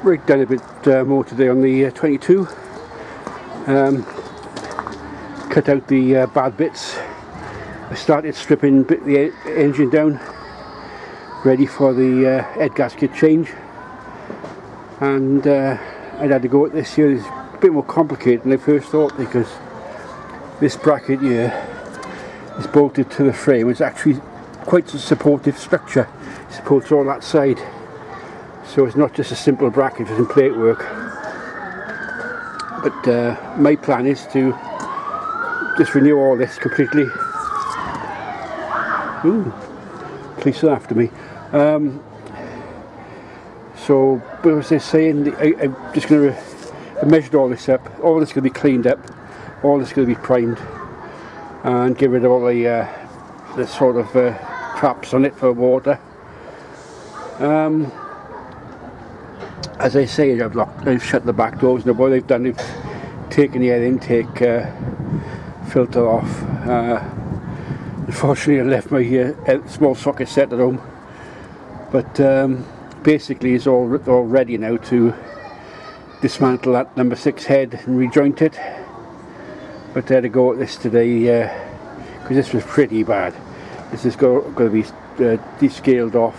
Right, done a bit more today on the 22. Cut out the bad bits. I started stripping the engine down, ready for the head gasket change. And I'd had to go at this here. It's a bit more complicated than I first thought, because this bracket here is bolted to the frame. It's actually quite a supportive structure. It supports all that side. So it's not just a simple bracket for some plate work. But my plan is to just renew all this completely. Ooh, police are after me. So, what was I saying? I'm just going to, I measured all this up. All this is going to be cleaned up. All this is going to be primed. And get rid of all the sort of traps on it for water. As I say, I've shut the back doors. Now what they've done, they've taken the air intake filter off. Unfortunately, I left my small socket set at home. But basically, it's all ready now to dismantle that number 6 head and rejoint it. But I had to go at this today because this was pretty bad. This is going to be descaled off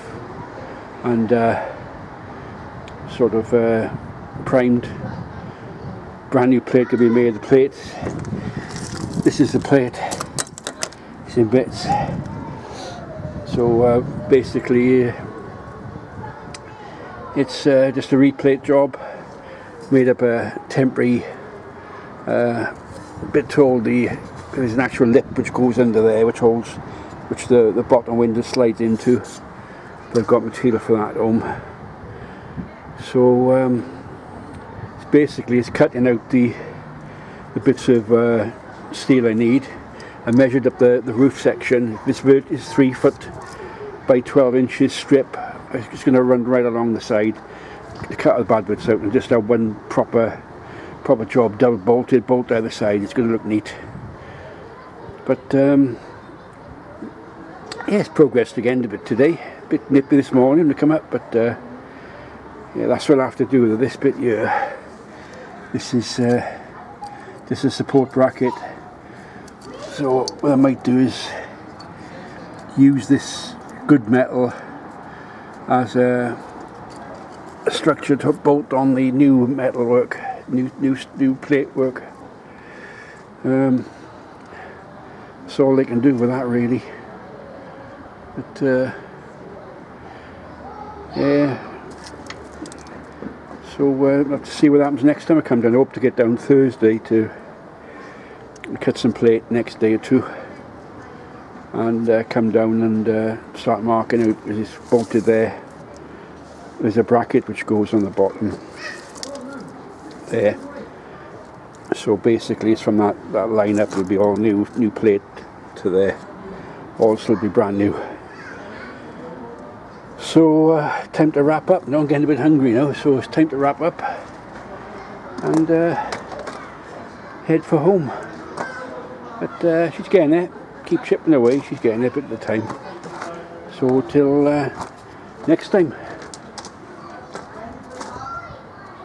and sort of primed. Brand new plate to be made. The plate, this is the plate, it's in bits. So basically it's just a replate job, made up a temporary bit to hold there's an actual lip which goes under there, which the bottom window slides into. They've got material for that at home. So it's cutting out the bits of steel I need. I measured up the roof section. This is 3 foot by 12 inches strip. It's just going to run right along the side to cut the bad bits out and just have one proper job, double bolted, bolt down the side. It's going to look neat. But yeah, it's progressed again a bit today. A bit nippy this morning to come up, but yeah, that's what I have to do with this bit here. This is just a support bracket. So what I might do is use this good metal as a structure to bolt on the new metal work, new plate work. That's all they can do with that, really. But yeah. So we'll have to see what happens next time I come down. I hope to get down Thursday to cut some plate next day or two, and come down and start marking out. Because it's bolted there. There's a bracket which goes on the bottom there. So basically, it's from that line up. It'll be all new plate to there. All will be brand new. So time to wrap up. Now I'm getting a bit hungry now, so it's time to wrap up and head for home. But she's getting there. Keep chipping away. She's getting there a bit at a time. So till next time.